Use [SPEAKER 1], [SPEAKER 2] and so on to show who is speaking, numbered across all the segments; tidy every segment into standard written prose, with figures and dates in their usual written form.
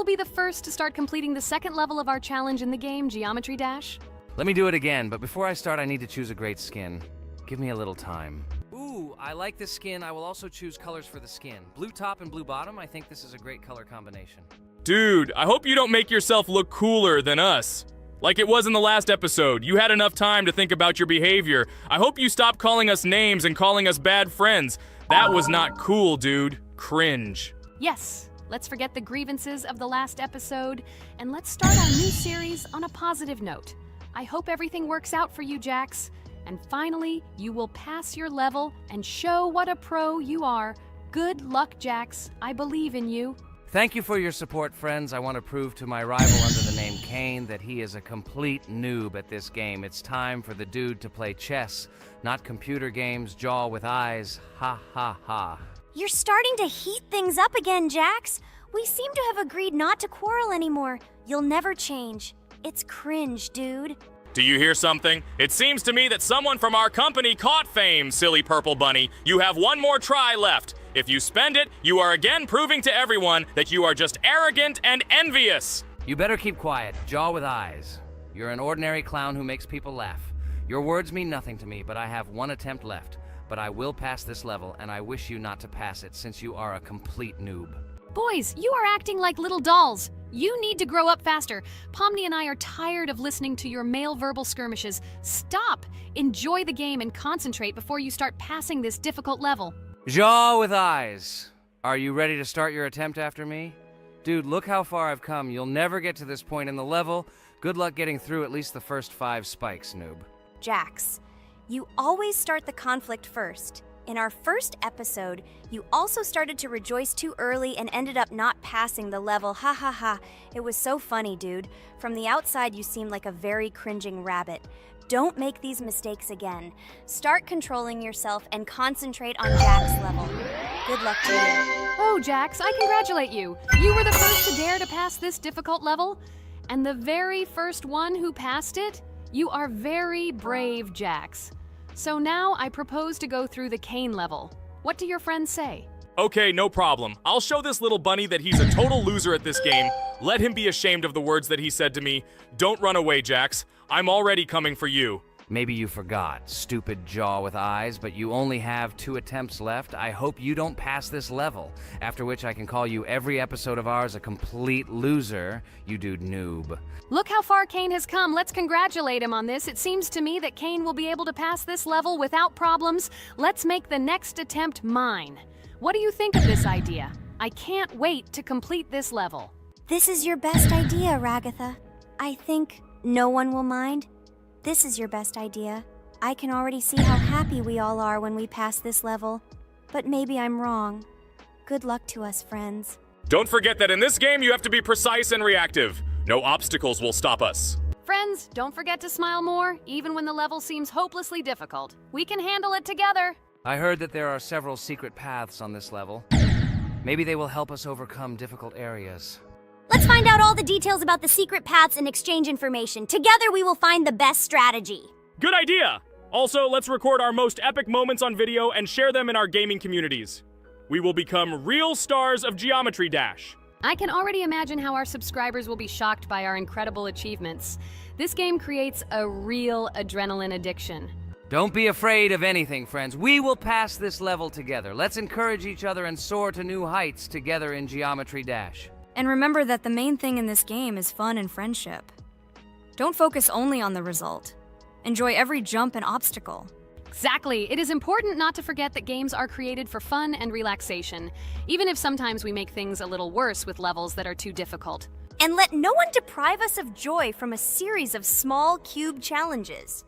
[SPEAKER 1] will be the first to start completing the second level of our challenge in the game, Geometry Dash.
[SPEAKER 2] Let me do it again, but before I start, I need to choose a great skin. Give me a little time. Ooh, I like this skin. I will also choose colors for the skin. Blue top and blue bottom. I think this is a great color combination.
[SPEAKER 3] Dude, I hope you don't make yourself look cooler than us. Like it was in the last episode. You had enough time to think about your behavior. I hope you stop calling us names and calling us bad friends. That was not cool, dude. Cringe.
[SPEAKER 1] Yes, let's forget the grievances of the last episode, and let's start our new series on a positive note. I hope everything works out for you, Jax. And finally, you will pass your level and show what a pro you are. Good luck, Jax. I believe in you.
[SPEAKER 2] Thank you for your support, friends. I want to prove to my rival under the name Kane that he is a complete noob at this game. It's time for the dude to play chess, not computer games, jaw with eyes. Ha ha ha.
[SPEAKER 4] You're starting to heat things up again, Jax. We seem to have agreed not to quarrel anymore. You'll never change. It's cringe, dude.
[SPEAKER 3] Do you hear something? It seems to me that someone from our company caught fame, silly purple bunny. You have one more try left. If you spend it, you are again proving to everyone that you are just arrogant and envious.
[SPEAKER 2] You better keep quiet, jaw with eyes. You're an ordinary clown who makes people laugh. Your words mean nothing to me, but I have one attempt left. But I will pass this level, and I wish you not to pass it since you are a complete noob.
[SPEAKER 1] Boys, you are acting like little dolls. You need to grow up faster. Pomni and I are tired of listening to your male verbal skirmishes. Stop! Enjoy the game and concentrate before you start passing this difficult level.
[SPEAKER 2] Jaw with eyes. Are you ready to start your attempt after me? Dude, look how far I've come. You'll never get to this point in the level. Good luck getting through at least the first 5 spikes, noob.
[SPEAKER 4] Jax, you always start the conflict first. In our first episode, you also started to rejoice too early and ended up not passing the level. Ha ha ha. It was so funny, dude. From the outside, you seemed like a very cringing rabbit. Don't make these mistakes again. Start controlling yourself and concentrate on Jax's level. Good luck to you.
[SPEAKER 1] Oh, Jax, I congratulate you. You were the first to dare to pass this difficult level, and the very first one who passed it. You are very brave, Jax. So now I propose to go through the Kane level. What do your friends say?
[SPEAKER 3] Okay, no problem. I'll show this little bunny that he's a total loser at this game. Let him be ashamed of the words that he said to me. Don't run away, Jax. I'm already coming for you.
[SPEAKER 2] Maybe you forgot, stupid jaw with eyes, but you only have 2 attempts left. I hope you don't pass this level, after which I can call you every episode of ours a complete loser, you dude noob.
[SPEAKER 1] Look how far Kane has come. Let's congratulate him on this. It seems to me that Kane will be able to pass this level without problems. Let's make the next attempt mine. What do you think of this idea? I can't wait to complete this level.
[SPEAKER 4] This is your best idea, Ragatha. I think no one will mind. This is your best idea. I can already see how happy we all are when we pass this level. But maybe I'm wrong. Good luck to us, friends.
[SPEAKER 3] Don't forget that in this game you have to be precise and reactive. No obstacles will stop us.
[SPEAKER 1] Friends, don't forget to smile more, even when the level seems hopelessly difficult. We can handle it together.
[SPEAKER 2] I heard that there are several secret paths on this level. Maybe they will help us overcome difficult areas.
[SPEAKER 4] Let's find out all the details about the secret paths and exchange information. Together we will find the best strategy.
[SPEAKER 3] Good idea! Also, let's record our most epic moments on video and share them in our gaming communities. We will become real stars of Geometry Dash.
[SPEAKER 1] I can already imagine how our subscribers will be shocked by our incredible achievements. This game creates a real adrenaline addiction.
[SPEAKER 2] Don't be afraid of anything, friends. We will pass this level together. Let's encourage each other and soar to new heights together in Geometry Dash.
[SPEAKER 5] And remember that the main thing in this game is fun and friendship. Don't focus only on the result. Enjoy every jump and obstacle.
[SPEAKER 1] Exactly. It is important not to forget that games are created for fun and relaxation, even if sometimes we make things a little worse with levels that are too difficult.
[SPEAKER 4] And let no one deprive us of joy from a series of small cube challenges.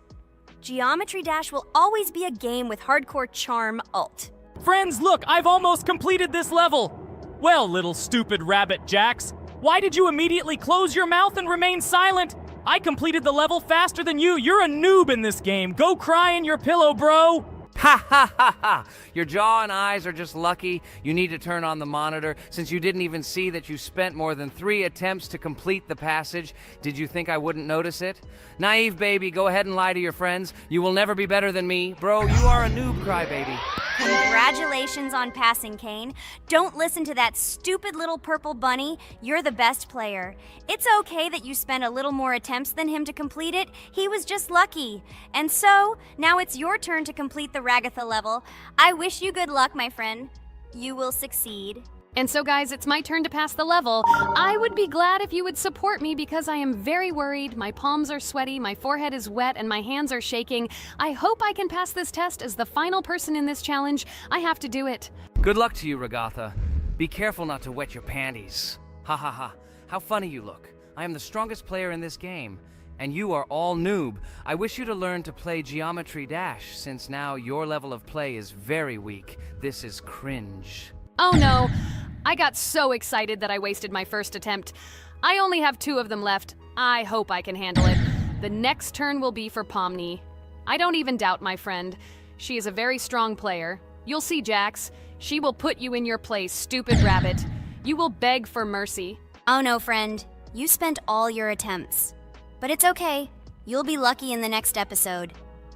[SPEAKER 4] Geometry Dash will always be a game with hardcore charm ult.
[SPEAKER 3] Friends, look, I've almost completed this level. Well, little stupid rabbit Jax, why did you immediately close your mouth and remain silent? I completed the level faster than you. You're a noob in this game. Go cry in your pillow, bro.
[SPEAKER 2] Ha ha ha ha! Your jaw and eyes are just lucky. You need to turn on the monitor since you didn't even see that you spent more than 3 attempts to complete the passage. Did you think I wouldn't notice it? Naive baby, go ahead and lie to your friends. You will never be better than me. Bro, you are a noob crybaby.
[SPEAKER 4] Congratulations on passing, Kane. Don't listen to that stupid little purple bunny. You're the best player. It's okay that you spent a little more attempts than him to complete it. He was just lucky. And so, now it's your turn to complete the Ragatha level. I wish you good luck, my friend. You will succeed.
[SPEAKER 1] And so, guys, it's my turn to pass the level. I would be glad if you would support me because I am very worried. My palms are sweaty, my forehead is wet, and my hands are shaking. I hope I can pass this test as the final person in this challenge. I have to do it.
[SPEAKER 2] Good luck to you, Ragatha. Be careful not to wet your panties. Ha ha ha. How funny you look. I am the strongest player in this game. And you are all noob. I wish you to learn to play Geometry Dash, since now your level of play is very weak. This is cringe.
[SPEAKER 1] Oh no, I got so excited that I wasted my first attempt. I only have 2 of them left. I hope I can handle it. The next turn will be for Pomni. I don't even doubt my friend. She is a very strong player. You'll see, Jax. She will put you in your place, stupid rabbit. You will beg for mercy.
[SPEAKER 4] Oh no, friend. You spent all your attempts. But it's okay. You'll be lucky in the next episode.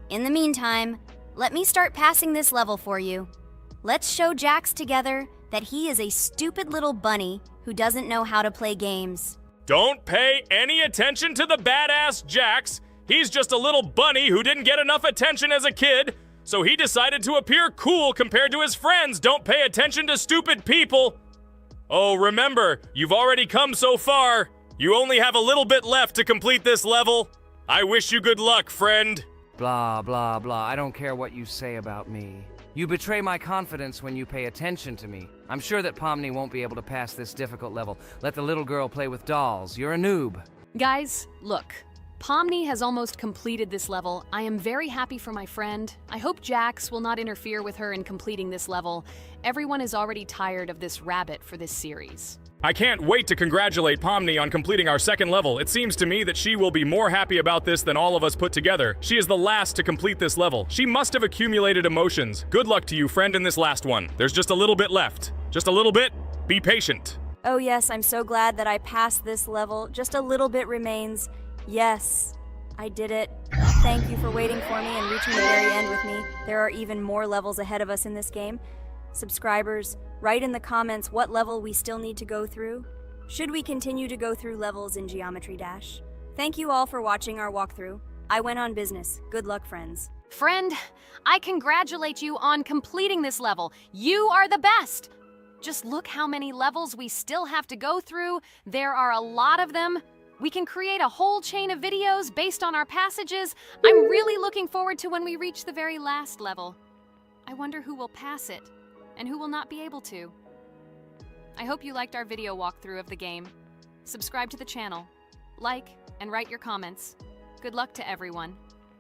[SPEAKER 4] In the meantime, let me start passing this level for you. Let's show Jax together that he is a stupid little bunny who doesn't know how to play games.
[SPEAKER 3] Don't pay any attention to the badass Jax. He's just a little bunny who didn't get enough attention as a kid, so he decided to appear cool compared to his friends. Don't pay attention to stupid people. Oh, remember, you've already come so far. You only have a little bit left to complete this level. I wish you good luck, friend.
[SPEAKER 2] Blah, blah, blah. I don't care what you say about me. You betray my confidence when you pay attention to me. I'm sure that Pomni won't be able to pass this difficult level. Let the little girl play with dolls. You're a noob.
[SPEAKER 1] Guys, look. Pomni has almost completed this level. I am very happy for my friend. I hope Jax will not interfere with her in completing this level. Everyone is already tired of this rabbit for this series.
[SPEAKER 3] I can't wait to congratulate Pomni on completing our second level. It seems to me that she will be more happy about this than all of us put together. She is the last to complete this level. She must have accumulated emotions. Good luck to you, friend, in this last one. There's just a little bit left. Just a little bit. Be patient.
[SPEAKER 4] Oh yes, I'm so glad that I passed this level. Just a little bit remains. Yes, I did it. Thank you for waiting for me and reaching the very end with me. There are even more levels ahead of us in this game. Subscribers, write in the comments what level we still need to go through. Should we continue to go through levels in Geometry Dash? Thank you all for watching our walkthrough. I went on business. Good luck, friends.
[SPEAKER 1] Friend, I congratulate you on completing this level. You are the best. Just look how many levels we still have to go through. There are a lot of them. We can create a whole chain of videos based on our passages. I'm really looking forward to when we reach the very last level. I wonder who will pass it and who will not be able to. I hope you liked our video walkthrough of the game. Subscribe to the channel, like, and write your comments. Good luck to everyone,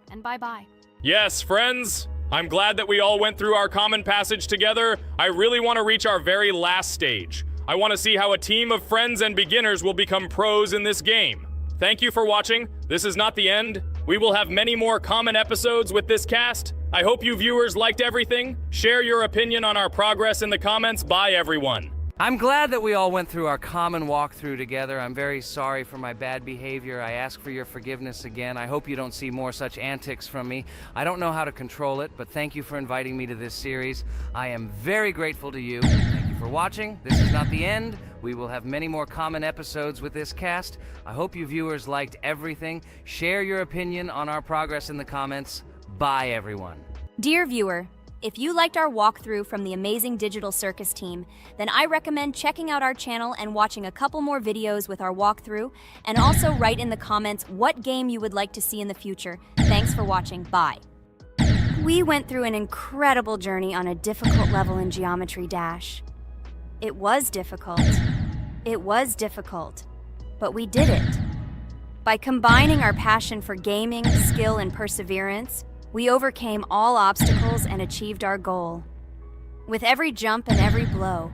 [SPEAKER 1] and bye-bye.
[SPEAKER 3] Yes, friends. I'm glad that we all went through our common passage together. I really want to reach our very last stage. I want to see how a team of friends and beginners will become pros in this game. Thank you for watching. This is not the end. We will have many more common episodes with this cast. I hope you viewers liked everything. Share your opinion on our progress in the comments. Bye, everyone.
[SPEAKER 2] I'm glad that we all went through our common walkthrough together. I'm very sorry for my bad behavior. I ask for your forgiveness again. I hope you don't see more such antics from me. I don't know how to control it, but thank you for inviting me to this series. I am very grateful to you. Thank you for watching. This is not the end. We will have many more common episodes with this cast. I hope you viewers liked everything. Share your opinion on our progress in the comments. Bye, everyone.
[SPEAKER 4] Dear viewer, if you liked our walkthrough from the amazing Digital Circus team, then I recommend checking out our channel and watching a couple more videos with our walkthrough, and also write in the comments what game you would like to see in the future. Thanks for watching. Bye. We went through an incredible journey on a difficult level in Geometry Dash. It was difficult. It was difficult. But we did it. By combining our passion for gaming, skill, and perseverance, we overcame all obstacles and achieved our goal. With every jump and every blow,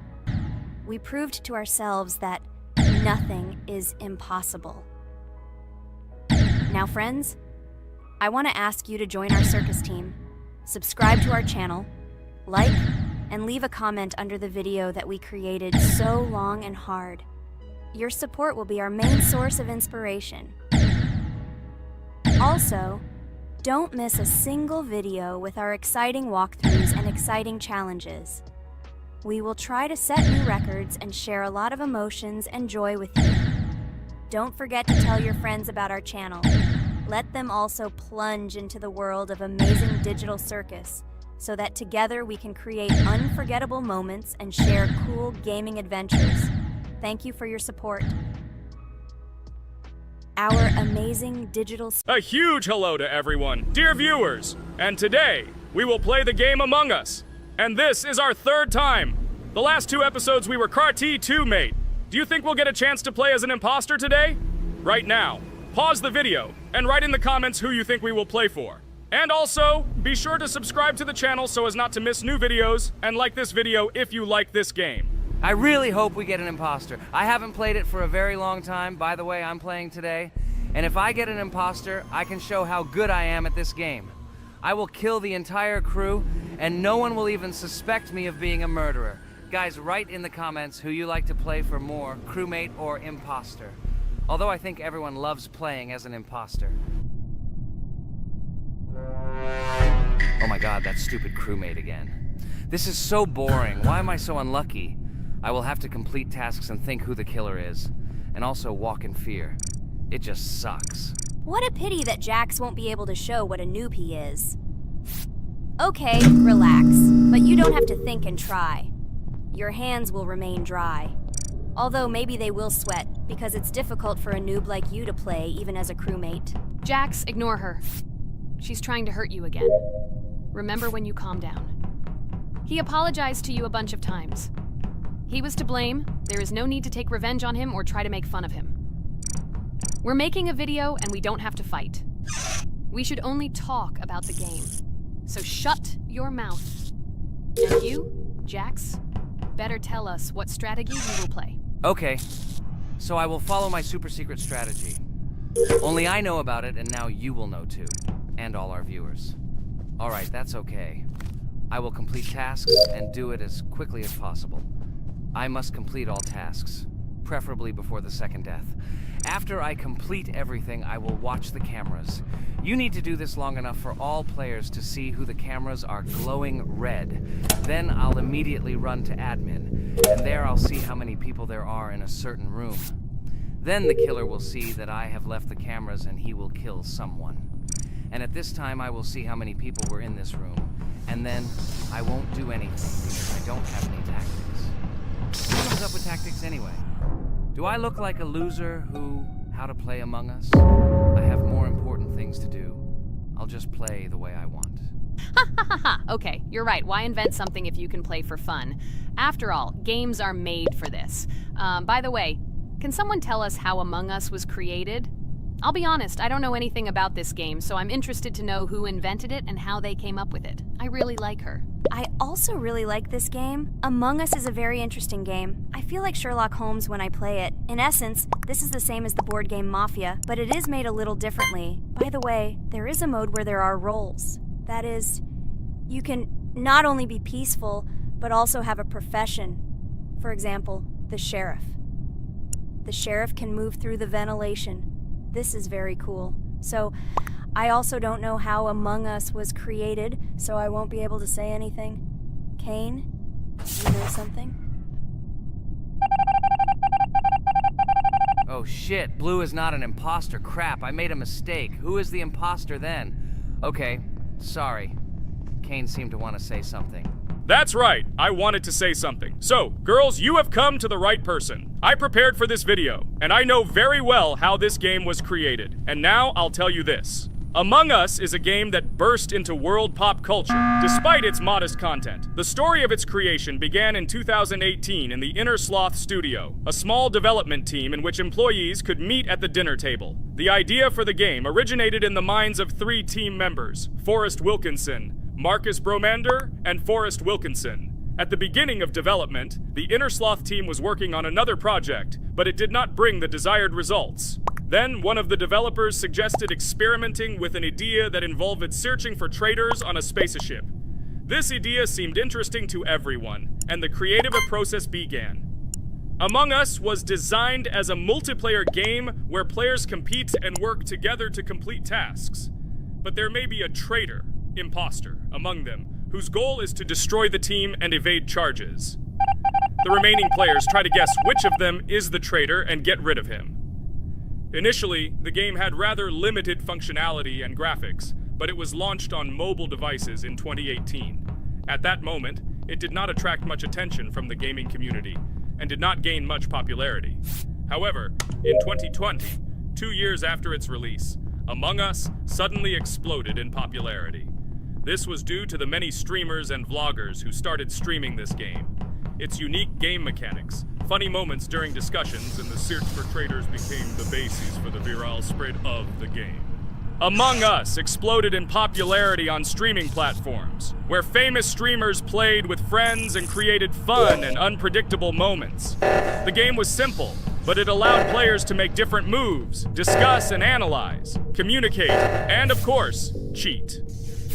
[SPEAKER 4] we proved to ourselves that nothing is impossible. Now, friends, I want to ask you to join our circus team, subscribe to our channel, like, and leave a comment under the video that we created so long and hard. Your support will be our main source of inspiration. Also, don't miss a single video with our exciting walkthroughs and and exciting challenges. We will try to set new records and share a lot of emotions and joy with you. Don't forget to tell your friends about our channel. Let them also plunge into the world of amazing digital circus so that together we can create unforgettable moments and share cool gaming adventures. Thank you for your support. Our amazing digital...
[SPEAKER 6] A huge hello to everyone, dear viewers! And today, we will play the game Among Us. And this is our third time. The last 2 episodes we were CAR-T 2 mate. Do you think we'll get a chance to play as an imposter today? Right now, pause the video and write in the comments who you think we will play for. And also, be sure to subscribe to the channel so as not to miss new videos, and like this video if you like this game.
[SPEAKER 2] I really hope we get an imposter. I haven't played it for a very long time. By the way, I'm playing today. And if I get an imposter, I can show how good I am at this game. I will kill the entire crew, and no one will even suspect me of being a murderer. Guys, write in the comments who you like to play for more, crewmate or imposter. Although I think everyone loves playing as an imposter. Oh my god, that stupid crewmate again. This is so boring. Why am I so unlucky? I will have to complete tasks and think who the killer is, and also walk in fear. It just sucks.
[SPEAKER 4] What a pity that Jax won't be able to show what a noob he is. Okay, relax, but you don't have to think and try. Your hands will remain dry. Although maybe they will sweat, because it's difficult for a noob like you to play even as a crewmate.
[SPEAKER 1] Jax, ignore her. She's trying to hurt you again. Remember when you calm down. He apologized to you a bunch of times. He was to blame. There is no need to take revenge on him or try to make fun of him. We're making a video and we don't have to fight. We should only talk about the game. So shut your mouth. And you, Jax, better tell us what strategy you will play.
[SPEAKER 2] Okay, so I will follow my super secret strategy. Only I know about it, and now you will know too. And all our viewers. Alright, that's okay. I will complete tasks and do it as quickly as possible. I must complete all tasks, preferably before the second death. After I complete everything, I will watch the cameras. You need to do this long enough for all players to see who the cameras are glowing red. Then I'll immediately run to admin, and there I'll see how many people there are in a certain room. Then the killer will see that I have left the cameras and he will kill someone. And at this time I will see how many people were in this room. And then I won't do anything because I don't have any tactics. Who comes up with tactics anyway? Do I look like a loser who, how to play Among Us? I have more important things to do. I'll just play the way I want.
[SPEAKER 1] Ha ha ha ha! Okay, you're right. Why invent something if you can play for fun? After all, games are made for this. By the way, can someone tell us how Among Us was created? I'll be honest, I don't know anything about this game, so I'm interested to know who invented it and how they came up with it. I really like her.
[SPEAKER 4] I also really like this game. Among Us is a very interesting game. I feel like Sherlock Holmes when I play it. In essence, this is the same as the board game Mafia, but it is made a little differently. By the way, there is a mode where there are roles. That is, you can not only be peaceful, but also have a profession. For example, the sheriff. The sheriff can move through the ventilation. This is very cool. So, I also don't know how Among Us was created, so I won't be able to say anything. Kane, you know something?
[SPEAKER 2] Oh shit, Blue is not an imposter. Crap, I made a mistake. Who is the imposter then? Okay, sorry. Kane seemed to want to say something.
[SPEAKER 6] That's right, I wanted to say something. So, girls, you have come to the right person. I prepared for this video, and I know very well how this game was created. And now, I'll tell you this. Among Us is a game that burst into world pop culture, despite its modest content. The story of its creation began in 2018 in the Inner Sloth Studio, a small development team in which employees could meet at the dinner table. The idea for the game originated in the minds of 3 team members, Forrest Wilkinson, Marcus Bromander, and Forrest Wilkinson. At the beginning of development, the Inner Sloth team was working on another project, but it did not bring the desired results. Then, one of the developers suggested experimenting with an idea that involved searching for traitors on a spaceship. This idea seemed interesting to everyone, and the creative process began. Among Us was designed as a multiplayer game where players compete and work together to complete tasks. But there may be a traitor, imposter, among them, whose goal is to destroy the team and evade charges. The remaining players try to guess which of them is the traitor and get rid of him. Initially, the game had rather limited functionality and graphics, but it was launched on mobile devices in 2018. At that moment, it did not attract much attention from the gaming community and did not gain much popularity. However, in 2020, 2 years after its release, Among Us suddenly exploded in popularity. This was due to the many streamers and vloggers who started streaming this game. Its unique game mechanics, funny moments during discussions, and the search for traitors became the basis for the viral spread of the game. Among Us exploded in popularity on streaming platforms, where famous streamers played with friends and created fun and unpredictable moments. The game was simple, but it allowed players to make different moves, discuss and analyze, communicate, and of course, cheat.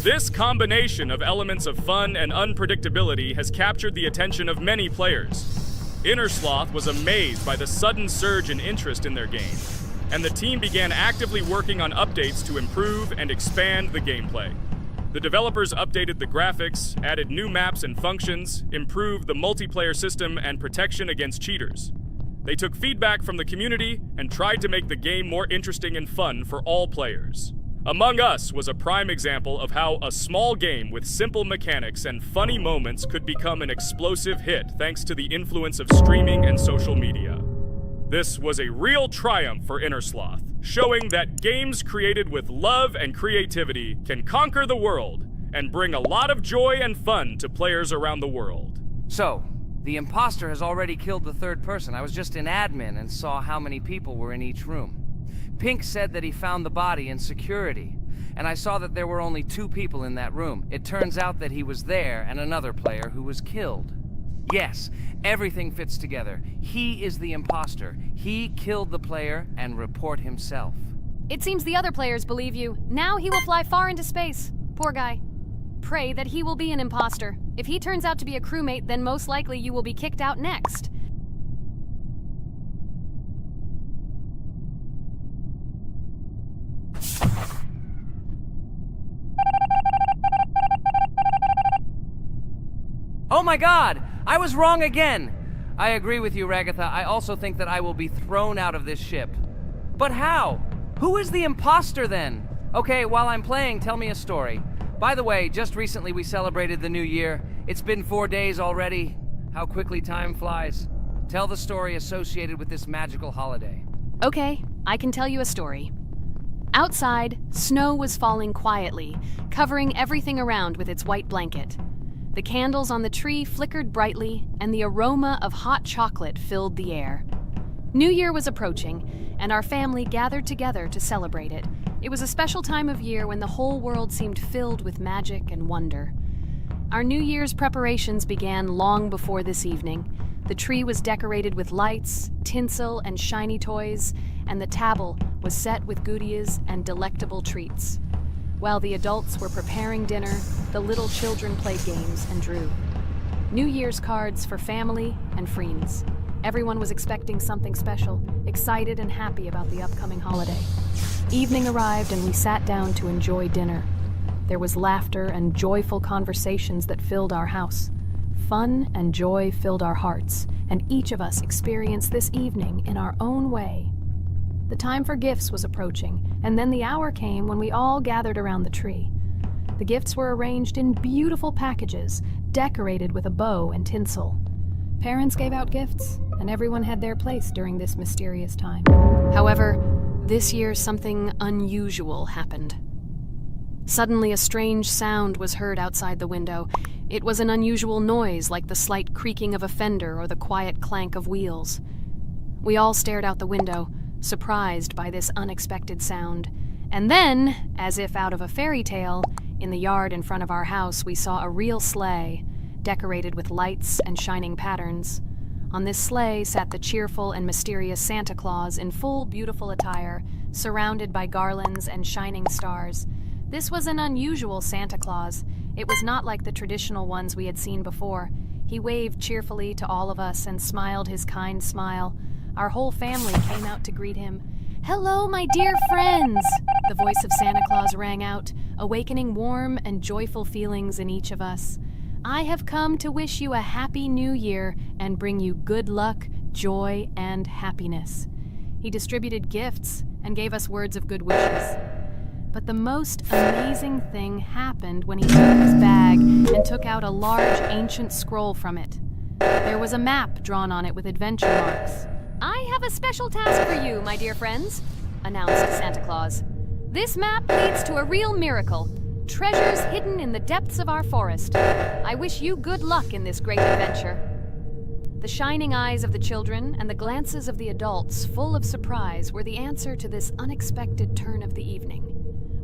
[SPEAKER 6] This combination of elements of fun and unpredictability has captured the attention of many players. Innersloth was amazed by the sudden surge in interest in their game, and the team began actively working on updates to improve and expand the gameplay. The developers updated the graphics, added new maps and functions, improved the multiplayer system and protection against cheaters. They took feedback from the community and tried to make the game more interesting and fun for all players. Among Us was a prime example of how a small game with simple mechanics and funny moments could become an explosive hit thanks to the influence of streaming and social media. This was a real triumph for Innersloth, showing that games created with love and creativity can conquer the world and bring a lot of joy and fun to players around the world.
[SPEAKER 2] So, the imposter has already killed the third person. I was just in admin and saw how many people were in each room. Pink said that he found the body in security, and I saw that there were only 2 people in that room. It turns out that he was there and another player who was killed. Yes, everything fits together. He is the imposter. He killed the player and report himself.
[SPEAKER 1] It seems the other players believe you. Now he will fly far into space. Poor guy. Pray that he will be an imposter. If he turns out to be a crewmate, then most likely you will be kicked out next.
[SPEAKER 2] Oh my god! I was wrong again! I agree with you, Ragatha. I also think that I will be thrown out of this ship. But how? Who is the imposter then? Okay, while I'm playing, tell me a story. By the way, just recently we celebrated the new year. It's been 4 days already. How quickly time flies. Tell the story associated with this magical holiday.
[SPEAKER 1] Okay, I can tell you a story. Outside, snow was falling quietly, covering everything around with its white blanket. The candles on the tree flickered brightly, and the aroma of hot chocolate filled the air. New Year was approaching, and our family gathered together to celebrate it. It was a special time of year when the whole world seemed filled with magic and wonder. Our New Year's preparations began long before this evening. The tree was decorated with lights, tinsel, and shiny toys, and the table was set with goodies and delectable treats. While the adults were preparing dinner, the little children played games and drew. New Year's cards for family and friends. Everyone was expecting something special, excited and happy about the upcoming holiday. Evening arrived and we sat down to enjoy dinner. There was laughter and joyful conversations that filled our house. Fun and joy filled our hearts, and each of us experienced this evening in our own way. The time for gifts was approaching, and then the hour came when we all gathered around the tree. The gifts were arranged in beautiful packages, decorated with a bow and tinsel. Parents gave out gifts, and everyone had their place during this mysterious time. However, this year something unusual happened. Suddenly a strange sound was heard outside the window. It was an unusual noise, like the slight creaking of a fender or the quiet clank of wheels. We all stared out the window, surprised by this unexpected sound. And then, as if out of a fairy tale, in the yard in front of our house we saw a real sleigh, decorated with lights and shining patterns. On this sleigh sat the cheerful and mysterious Santa Claus in full beautiful attire, surrounded by garlands and shining stars. This was an unusual Santa Claus. It was not like the traditional ones we had seen before. He waved cheerfully to all of us and smiled his kind smile. Our whole family came out to greet him. "Hello, my dear friends!" The voice of Santa Claus rang out, awakening warm and joyful feelings in each of us. I have come to wish you a happy new year and bring you good luck, joy, and happiness. He distributed gifts and gave us words of good wishes. But the most amazing thing happened when he took his bag and took out a large ancient scroll from it. There was a map drawn on it with adventure marks. I have a special task for you, my dear friends, announced Santa Claus. This map leads to a real miracle. Treasures hidden in the depths of our forest. I wish you good luck in this great adventure. The shining eyes of the children and the glances of the adults, full of surprise, were the answer to this unexpected turn of the evening.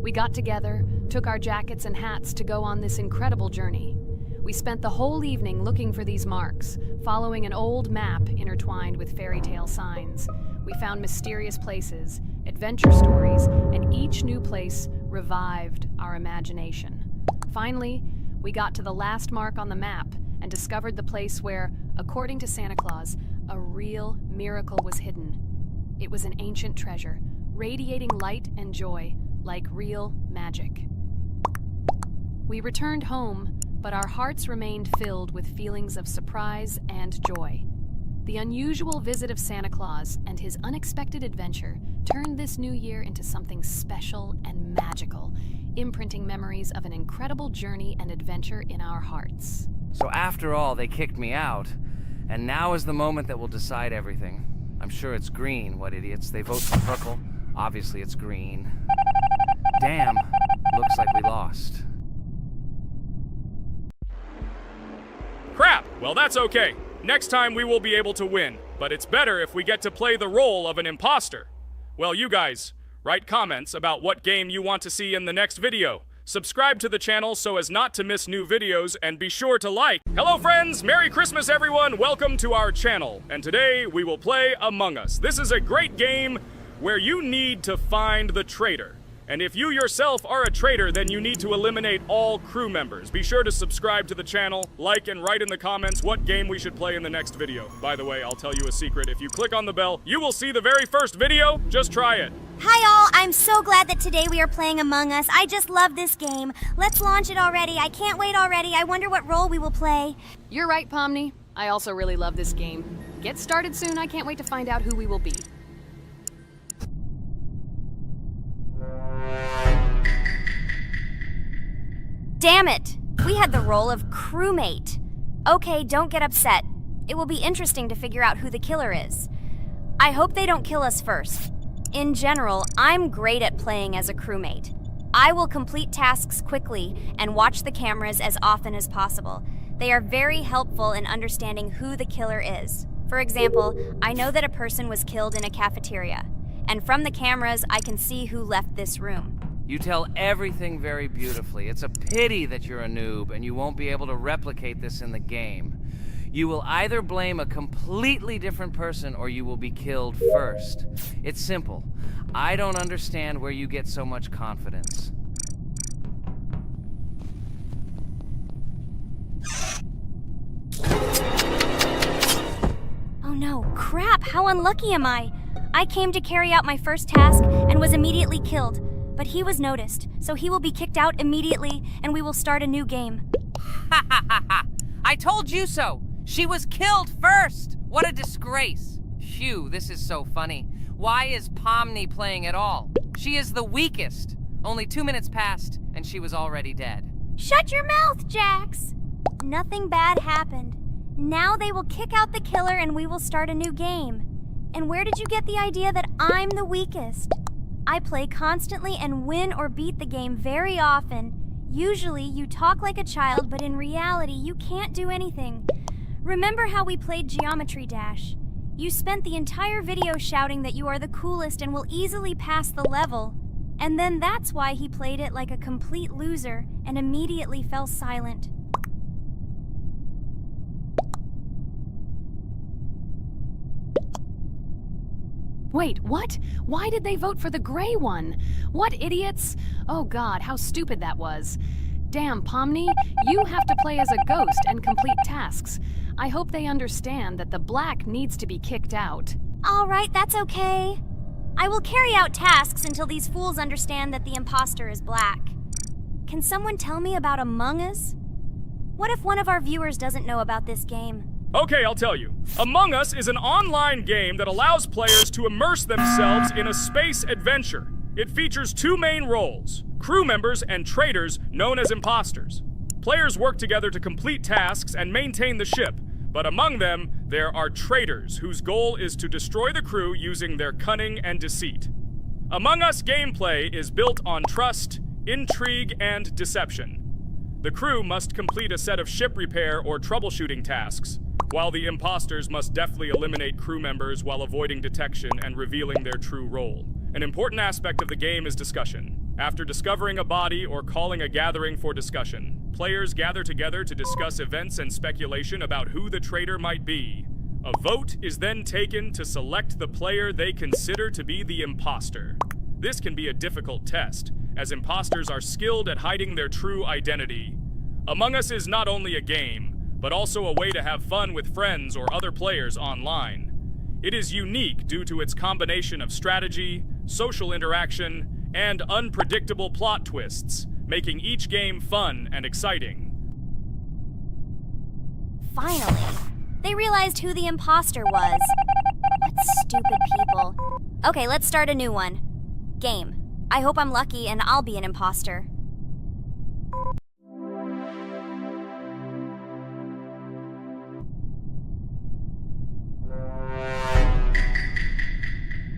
[SPEAKER 1] We got together, took our jackets and hats to go on this incredible journey. We spent the whole evening looking for these marks, following an old map intertwined with fairy tale signs. We found mysterious places, adventure stories, and each new place revived our imagination. Finally, we got to the last mark on the map and discovered the place where, according to Santa Claus, a real miracle was hidden. It was an ancient treasure, radiating light and joy, like real magic. We returned home, but our hearts remained filled with feelings of surprise and joy. The unusual visit of Santa Claus and his unexpected adventure turned this new year into something special and magical, imprinting memories of an incredible journey and adventure in our hearts.
[SPEAKER 2] So after all, they kicked me out, and now is the moment that will decide everything. I'm sure it's green, what idiots. They vote for purple. Obviously it's green. Damn, looks like we lost.
[SPEAKER 6] Crap! Well, that's okay. Next time we will be able to win, but it's better if we get to play the role of an imposter. Well, you guys, write comments about what game you want to see in the next video. Subscribe to the channel so as not to miss new videos, and be sure to like. Hello friends, Merry Christmas everyone, welcome to our channel. And today we will play Among Us. This is a great game where you need to find the traitor. And if you yourself are a traitor, then you need to eliminate all crew members. Be sure to subscribe to the channel, like, and write in the comments what game we should play in the next video. By the way, I'll tell you a secret. If you click on the bell, you will see the very first video. Just try it.
[SPEAKER 4] Hi all, I'm so glad that today we are playing Among Us. I just love this game. Let's launch it already. I can't wait already. I wonder what role we will play.
[SPEAKER 1] You're right, Pomni. I also really love this game. Get started soon. I can't wait to find out who we will be.
[SPEAKER 4] Damn it! We had the role of crewmate. Okay, don't get upset. It will be interesting to figure out who the killer is. I hope they don't kill us first. In general, I'm great at playing as a crewmate. I will complete tasks quickly and watch the cameras as often as possible. They are very helpful in understanding who the killer is. For example, I know that a person was killed in a cafeteria, and from the cameras, I can see who left this room.
[SPEAKER 2] You tell everything very beautifully. It's a pity that you're a noob and you won't be able to replicate this in the game. You will either blame a completely different person or you will be killed first. It's simple. I don't understand where you get so much confidence.
[SPEAKER 4] Oh no, crap, how unlucky am I? I came to carry out my first task and was immediately killed. But he was noticed, so he will be kicked out immediately, and we will start a new game.
[SPEAKER 7] Ha ha ha ha! I told you so! She was killed first! What a disgrace! Phew, this is so funny. Why is Pomni playing at all? She is the weakest. Only 2 minutes passed, and she was already dead.
[SPEAKER 4] Shut your mouth, Jax! Nothing bad happened. Now they will kick out the killer and we will start a new game. And where did you get the idea that I'm the weakest? I play constantly and win or beat the game very often. Usually, you talk like a child, but in reality, you can't do anything. Remember how we played Geometry Dash? You spent the entire video shouting that you are the coolest and will easily pass the level. And then that's why he played it like a complete loser and immediately fell silent.
[SPEAKER 1] Wait, what? Why did they vote for the gray one? What idiots? Oh god, how stupid that was. Damn, Pomni, you have to play as a ghost and complete tasks. I hope they understand that the black needs to be kicked out.
[SPEAKER 4] All right, that's okay. I will carry out tasks until these fools understand that the imposter is black. Can someone tell me about Among Us? What if one of our viewers doesn't know about this game?
[SPEAKER 6] Okay, I'll tell you. Among Us is an online game that allows players to immerse themselves in a space adventure. It features two main roles, crew members and traitors known as imposters. Players work together to complete tasks and maintain the ship, but among them, there are traitors whose goal is to destroy the crew using their cunning and deceit. Among Us gameplay is built on trust, intrigue, and deception. The crew must complete a set of ship repair or troubleshooting tasks, while the imposters must deftly eliminate crew members while avoiding detection and revealing their true role. An important aspect of the game is discussion. After discovering a body or calling a gathering for discussion, players gather together to discuss events and speculation about who the traitor might be. A vote is then taken to select the player they consider to be the imposter. This can be a difficult test, as imposters are skilled at hiding their true identity. Among Us is not only a game, but also a way to have fun with friends or other players online. It is unique due to its combination of strategy, social interaction, and unpredictable plot twists, making each game fun and exciting.
[SPEAKER 4] Finally, they realized who the imposter was. What stupid people. Okay, let's start a new one. Game. I hope I'm lucky and I'll be an imposter.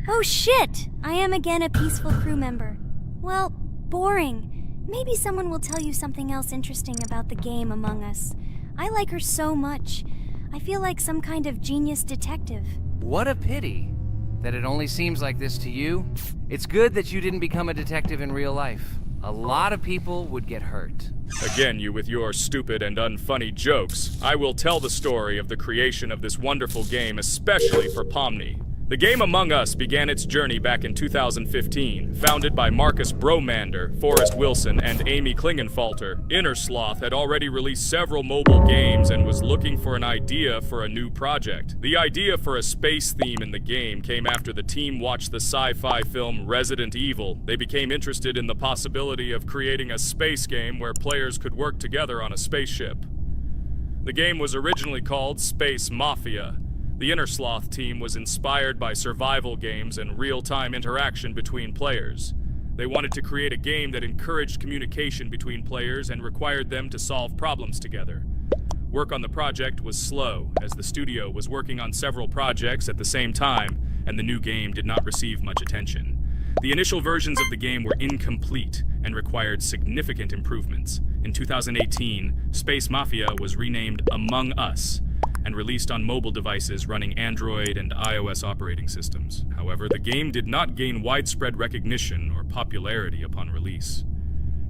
[SPEAKER 4] Oh shit! I am again a peaceful crew member. Well, boring. Maybe someone will tell you something else interesting about the game Among Us. I like her so much. I feel like some kind of genius detective.
[SPEAKER 2] What a pity that it only seems like this to you. It's good that you didn't become a detective in real life. A lot of people would get hurt.
[SPEAKER 6] Again, you with your stupid and unfunny jokes. I will tell the story of the creation of this wonderful game, especially for Pomni. The game Among Us began its journey back in 2015. Founded by Marcus Bromander, Forrest Wilson, and Amy Klingenfalter, Inner Sloth had already released several mobile games and was looking for an idea for a new project. The idea for a space theme in the game came after the team watched the sci-fi film Resident Evil. They became interested in the possibility of creating a space game where players could work together on a spaceship. The game was originally called Space Mafia. The Inner Sloth team was inspired by survival games and real-time interaction between players. They wanted to create a game that encouraged communication between players and required them to solve problems together. Work on the project was slow, as the studio was working on several projects at the same time, and the new game did not receive much attention. The initial versions of the game were incomplete and required significant improvements. In 2018, Space Mafia was renamed Among Us, and released on mobile devices running Android and iOS operating systems. However, the game did not gain widespread recognition or popularity upon release.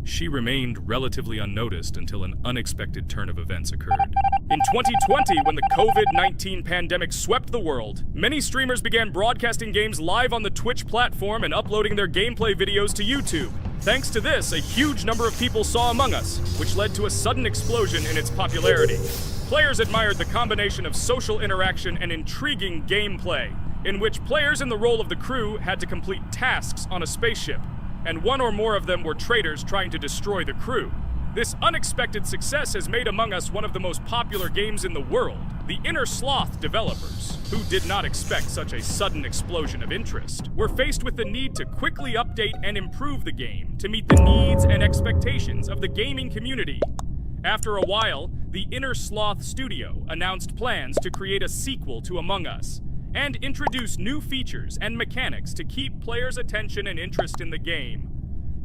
[SPEAKER 6] She remained relatively unnoticed until an unexpected turn of events occurred. In 2020, when the COVID-19 pandemic swept the world, many streamers began broadcasting games live on the Twitch platform and uploading their gameplay videos to YouTube. Thanks to this, a huge number of people saw Among Us, which led to a sudden explosion in its popularity. Players admired the combination of social interaction and intriguing gameplay, in which players in the role of the crew had to complete tasks on a spaceship, and one or more of them were traitors trying to destroy the crew. This unexpected success has made Among Us one of the most popular games in the world. The Inner Sloth developers, who did not expect such a sudden explosion of interest, were faced with the need to quickly update and improve the game to meet the needs and expectations of the gaming community. After a while, the Inner Sloth studio announced plans to create a sequel to Among Us and introduce new features and mechanics to keep players' attention and interest in the game.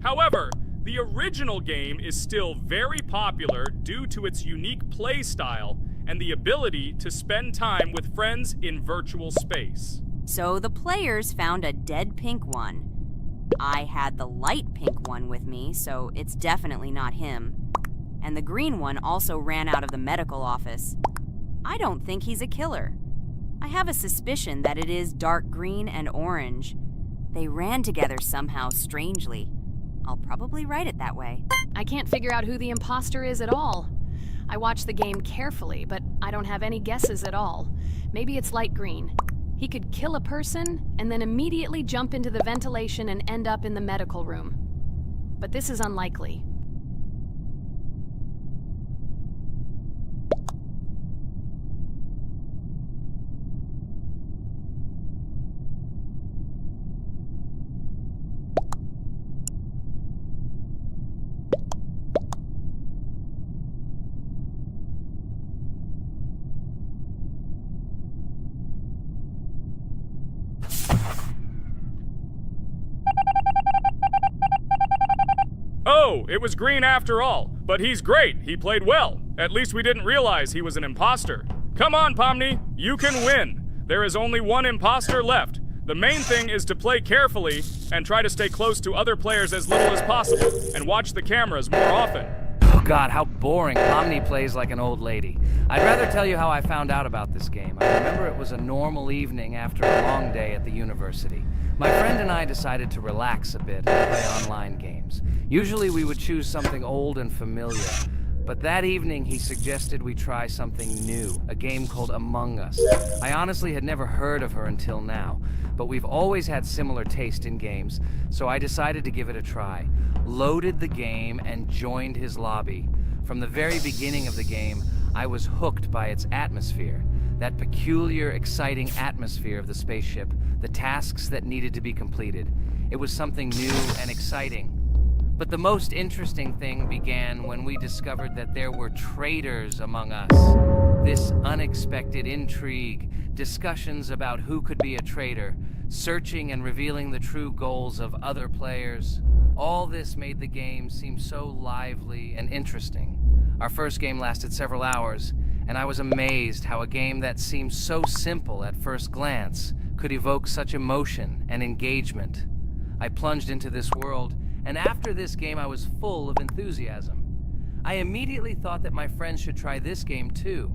[SPEAKER 6] However, the original game is still very popular due to its unique play style and the ability to spend time with friends in virtual space.
[SPEAKER 8] So the players found a dead pink one. I had the light pink one with me, so it's definitely not him. And the green one also ran out of the medical office. I don't think he's a killer. I have a suspicion that it is dark green and orange. They ran together somehow strangely. I'll probably write it that way.
[SPEAKER 1] I can't figure out who the imposter is at all. I watched the game carefully, but I don't have any guesses at all. Maybe it's light green. He could kill a person and then immediately jump into the ventilation and end up in the medical room. But this is unlikely.
[SPEAKER 6] Oh, it was Green after all. But he's great. He played well. At least we didn't realize he was an imposter. Come on, Pomni. You can win. There is only one imposter left. The main thing is to play carefully and try to stay close to other players as little as possible and watch the cameras more often.
[SPEAKER 2] Oh God, how boring. Pomni plays like an old lady. I'd rather tell you how I found out about this game. I remember it was a normal evening after a long day at the university. My friend and I decided to relax a bit and play online games. Usually we would choose something old and familiar, but that evening he suggested we try something new, a game called Among Us. I honestly had never heard of her until now, but we've always had similar taste in games, so I decided to give it a try. Loaded the game and joined his lobby. From the very beginning of the game, I was hooked by its atmosphere. That peculiar, exciting atmosphere of the spaceship, the tasks that needed to be completed. It was something new and exciting. But the most interesting thing began when we discovered that there were traitors among us. This unexpected intrigue, discussions about who could be a traitor, searching and revealing the true goals of other players. All this made the game seem so lively and interesting. Our first game lasted several hours, and I was amazed how a game that seemed so simple at first glance could evoke such emotion and engagement. I plunged into this world, and after this game I was full of enthusiasm. I immediately thought that my friends should try this game too.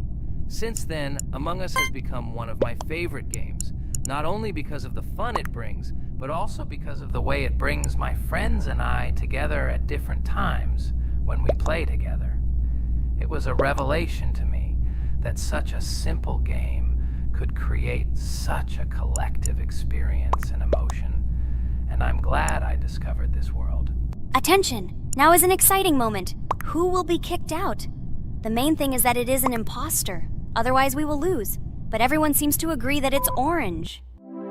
[SPEAKER 2] Since then, Among Us has become one of my favorite games, not only because of the fun it brings, but also because of the way it brings my friends and I together at different times when we play together. It was a revelation to me that such a simple game could create such a collective experience and emotion. And I'm glad I discovered this world.
[SPEAKER 4] Attention! Now is an exciting moment. Who will be kicked out? The main thing is that it is an imposter. Otherwise we will lose. But everyone seems to agree that it's orange.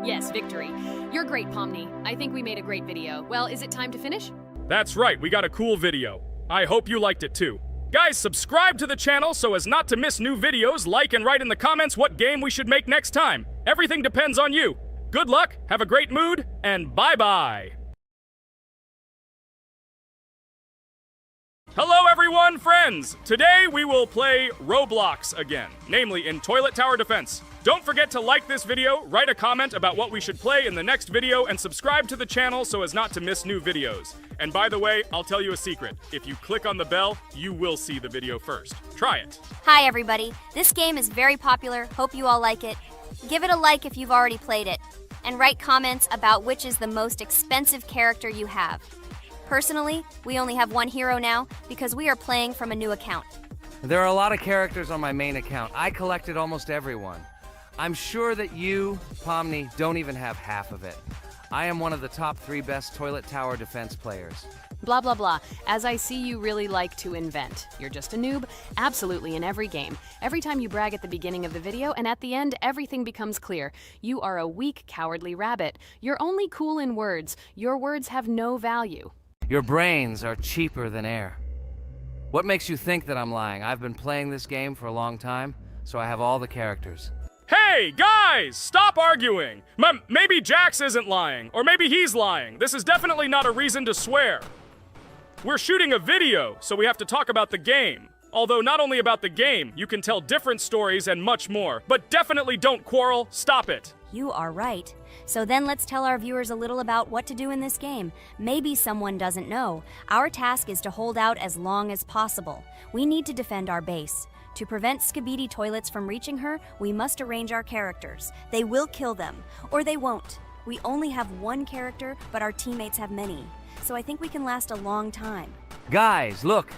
[SPEAKER 1] Yes, victory. You're great, Pomni. I think we made a great video. Well, is it time to finish?
[SPEAKER 6] That's right, we got a cool video. I hope you liked it too. Guys, subscribe to the channel so as not to miss new videos, like and write in the comments what game we should make next time. Everything depends on you. Good luck, have a great mood, and bye-bye. Hello everyone, friends! Today we will play Roblox again, namely in Toilet Tower Defense. Don't forget to like this video, write a comment about what we should play in the next video, and subscribe to the channel so as not to miss new videos. And by the way, I'll tell you a secret. If you click on the bell, you will see the video first. Try it.
[SPEAKER 4] Hi everybody. This game is very popular. Hope you all like it. Give it a like if you've already played it. And write comments about which is the most expensive character you have. Personally, we only have one hero now because we are playing from a new account.
[SPEAKER 2] There are a lot of characters on my main account. I collected almost everyone. I'm sure that you, Pomni, don't even have half of it. I am one of the top 3 best Toilet Tower Defense players.
[SPEAKER 1] Blah, blah, blah. As I see, you really like to invent. You're just a noob, absolutely in every game. Every time you brag at the beginning of the video, and at the end, everything becomes clear. You are a weak, cowardly rabbit. You're only cool in words. Your words have no value.
[SPEAKER 2] Your brains are cheaper than air. What makes you think that I'm lying? I've been playing this game for a long time, so I have all the characters.
[SPEAKER 6] Hey, guys! Stop arguing! Maybe Jax isn't lying, or maybe he's lying. This is definitely not a reason to swear. We're shooting a video, so we have to talk about the game. Although not only about the game, you can tell different stories and much more. But definitely don't quarrel. Stop it.
[SPEAKER 4] You are right. So then let's tell our viewers a little about what to do in this game. Maybe someone doesn't know. Our task is to hold out as long as possible. We need to defend our base. To prevent Skibidi Toilets from reaching her, we must arrange our characters. They will kill them, or they won't. We only have one character, but our teammates have many. So I think we can last a long time.
[SPEAKER 2] Guys, look!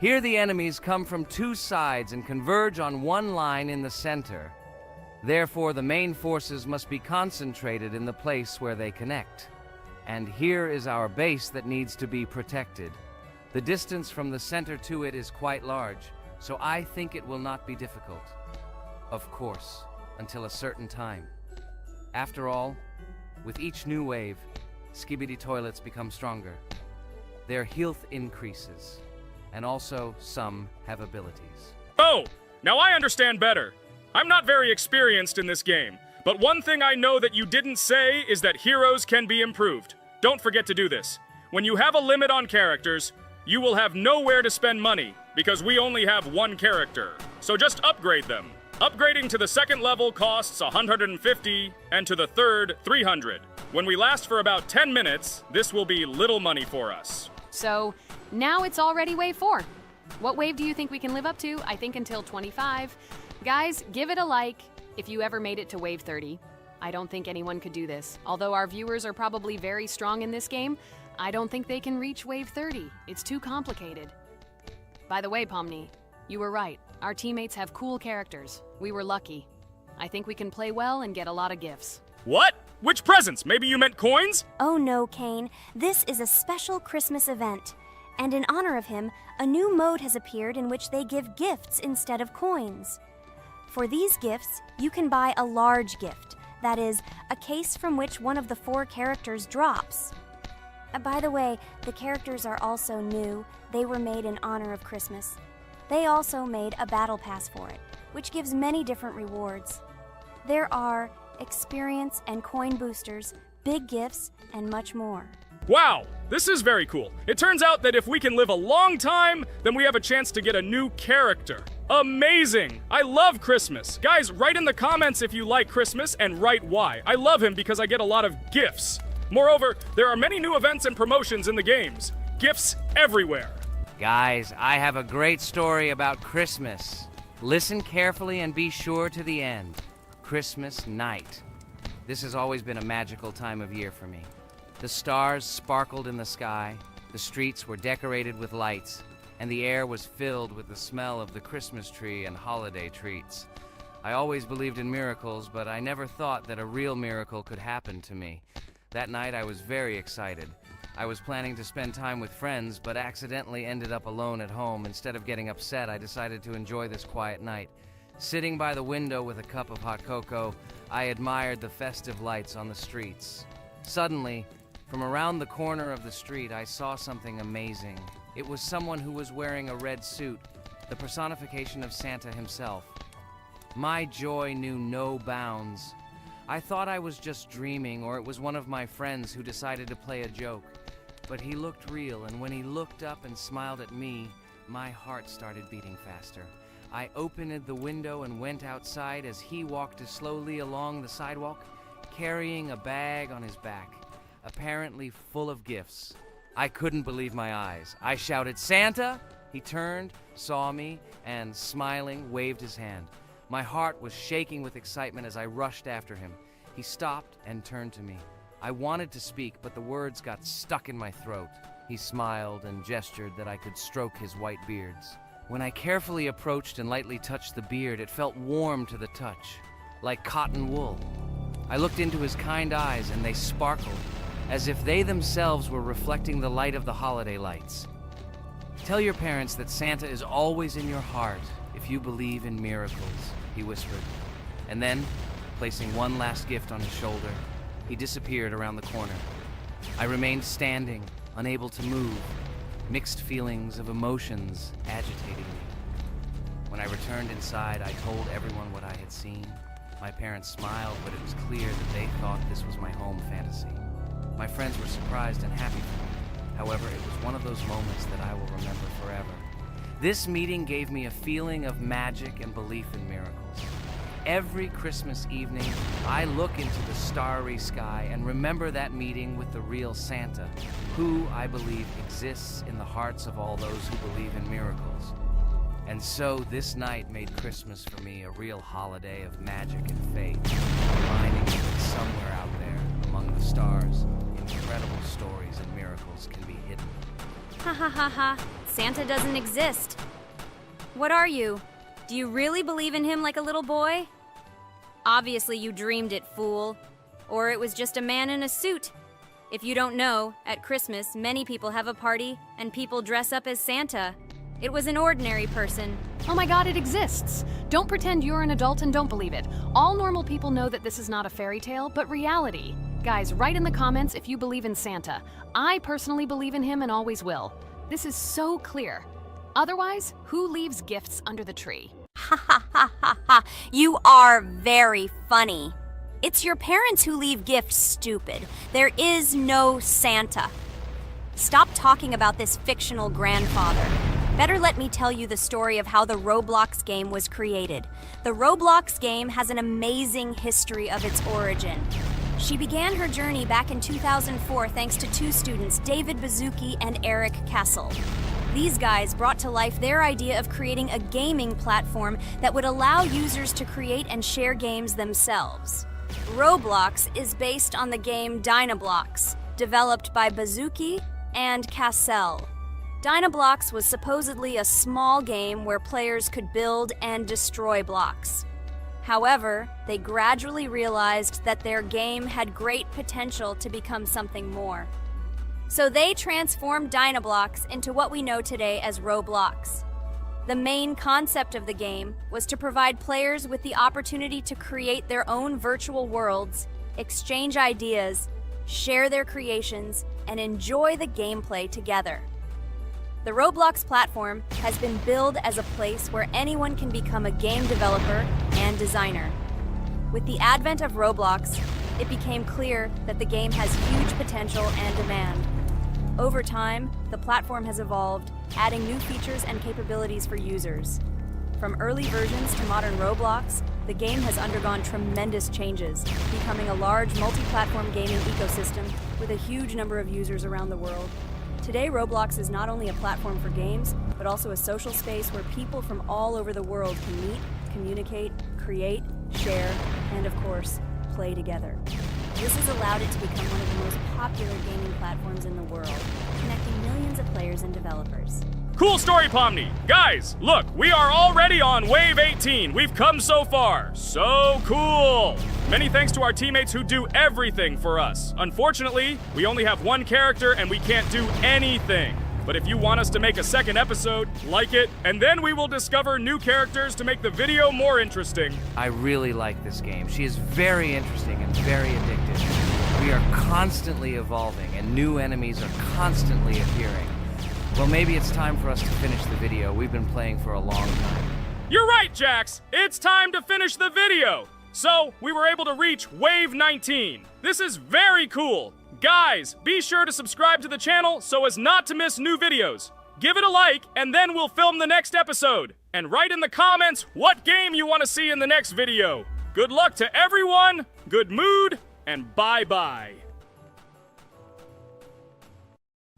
[SPEAKER 2] Here the enemies come from 2 sides and converge on one line in the center. Therefore, the main forces must be concentrated in the place where they connect. And here is our base that needs to be protected. The distance from the center to it is quite large, so I think it will not be difficult. Of course, until a certain time. After all, with each new wave, skibidi toilets become stronger. Their health increases, and also some have abilities.
[SPEAKER 6] Oh, now I understand better. I'm not very experienced in this game, but one thing I know that you didn't say is that heroes can be improved. Don't forget to do this. When you have a limit on characters, you will have nowhere to spend money, because we only have one character. So just upgrade them. Upgrading to the second level costs 150, and to the third, 300. When we last for about 10 minutes, this will be little money for us.
[SPEAKER 1] So, now it's already wave 4. What wave do you think we can live up to? I think until 25. Guys, give it a like if you ever made it to wave 30. I don't think anyone could do this. Although our viewers are probably very strong in this game, I don't think they can reach wave 30. It's too complicated. By the way, Pomni, you were right. Our teammates have cool characters. We were lucky. I think we can play well and get a lot of gifts.
[SPEAKER 6] What? Which presents? Maybe you meant coins?
[SPEAKER 4] Oh no, Kane. This is a special Christmas event. And in honor of him, a new mode has appeared in which they give gifts instead of coins. For these gifts, you can buy a large gift. That is, a case from which one of the 4 characters drops. By the way, the characters are also new. They were made in honor of Christmas. They also made a battle pass for it, which gives many different rewards. There are experience and coin boosters, big gifts, and much more.
[SPEAKER 6] Wow, this is very cool. It turns out that if we can live a long time, then we have a chance to get a new character. Amazing! I love Christmas. Guys, write in the comments if you like Christmas and write why. I love him because I get a lot of gifts. Moreover, there are many new events and promotions in the games. Gifts everywhere.
[SPEAKER 2] Guys, I have a great story about Christmas. Listen carefully and be sure to the end. Christmas night. This has always been a magical time of year for me. The stars sparkled in the sky, the streets were decorated with lights, and the air was filled with the smell of the Christmas tree and holiday treats. I always believed in miracles, but I never thought that a real miracle could happen to me. That night I was very excited. I was planning to spend time with friends, but accidentally ended up alone at home. Instead of getting upset, I decided to enjoy this quiet night. Sitting by the window with a cup of hot cocoa, I admired the festive lights on the streets. Suddenly, from around the corner of the street, I saw something amazing. It was someone who was wearing a red suit, the personification of Santa himself. My joy knew no bounds. I thought I was just dreaming, or it was one of my friends who decided to play a joke. But he looked real, and when he looked up and smiled at me, my heart started beating faster. I opened the window and went outside as he walked slowly along the sidewalk, carrying a bag on his back, apparently full of gifts. I couldn't believe my eyes. I shouted, "Santa!" He turned, saw me, and smiling, waved his hand. My heart was shaking with excitement as I rushed after him. He stopped and turned to me. I wanted to speak, but the words got stuck in my throat. He smiled and gestured that I could stroke his white beards. When I carefully approached and lightly touched the beard, it felt warm to the touch, like cotton wool. I looked into his kind eyes, and they sparkled, as if they themselves were reflecting the light of the holiday lights. Tell your parents that Santa is always in your heart if you believe in miracles, he whispered. And then, placing one last gift on his shoulder, he disappeared around the corner. I remained standing, unable to move, mixed feelings of emotions agitating me. When I returned inside, I told everyone what I had seen. My parents smiled, but it was clear that they thought this was my home fantasy. My friends were surprised and happy for me. However, it was one of those moments that I will remember forever. This meeting gave me a feeling of magic and belief in miracles. Every Christmas evening, I look into the starry sky and remember that meeting with the real Santa, who, I believe, exists in the hearts of all those who believe in miracles. And so this night made Christmas for me a real holiday of magic and faith, reminding me that somewhere out there, among the stars, incredible stories and miracles can be hidden.
[SPEAKER 5] Ha ha ha ha. Santa doesn't exist. What are you? Do you really believe in him like a little boy? Obviously you dreamed it, fool. Or it was just a man in a suit. If you don't know, at Christmas, many people have a party and people dress up as Santa. It was an ordinary person.
[SPEAKER 1] Oh my god, it exists! Don't pretend you're an adult and don't believe it. All normal people know that this is not a fairy tale, but reality. Guys, write in the comments if you believe in Santa. I personally believe in him and always will. This is so clear. Otherwise, who leaves gifts under the tree?
[SPEAKER 4] Ha ha ha ha ha. You are very funny. It's your parents who leave gifts, stupid. There is no Santa. Stop talking about this fictional grandfather. Better let me tell you the story of how the Roblox game was created. The Roblox game has an amazing history of its origin. She began her journey back in 2004 thanks to two students, David Bazuki and Eric Castle. These guys brought to life their idea of creating a gaming platform that would allow users to create and share games themselves. Roblox is based on the game Dynablox, developed by Bazuki and Cassell. Dynablox was supposedly a small game where players could build and destroy blocks. However, they gradually realized that their game had great potential to become something more. So they transformed Dynablox into what we know today as Roblox. The main concept of the game was to provide players with the opportunity to create their own virtual worlds, exchange ideas, share their creations, and enjoy the gameplay together. The Roblox platform has been billed as a place where anyone can become a game developer and designer. With the advent of Roblox, it became clear that the game has huge potential and demand. Over time, the platform has evolved, adding new features and capabilities for users. From early versions to modern Roblox, the game has undergone tremendous changes, becoming a large multi-platform gaming ecosystem with a huge number of users around the world. Today, Roblox is not only a platform for games, but also a social space where people from all over the world can meet, communicate, create, share, and of course, play together. This has allowed it to become one of the most popular gaming platforms in the world, connecting millions of players and developers.
[SPEAKER 6] Cool story, Pomni. Guys, look, we are already on Wave 18. We've come so far. So cool. Many thanks to our teammates who do everything for us. Unfortunately, we only have one character and we can't do anything. But if you want us to make a second episode, like it, and then we will discover new characters to make the video more interesting.
[SPEAKER 2] I really like this game. She is very interesting and very addictive. We are constantly evolving and new enemies are constantly appearing. Well, maybe it's time for us to finish the video. We've been playing for a long time.
[SPEAKER 6] You're right, Jax! It's time to finish the video! So, we were able to reach Wave 19. This is very cool! Guys, be sure to subscribe to the channel so as not to miss new videos. Give it a like, and then we'll film the next episode. And write in the comments what game you want to see in the next video. Good luck to everyone, good mood, and bye-bye.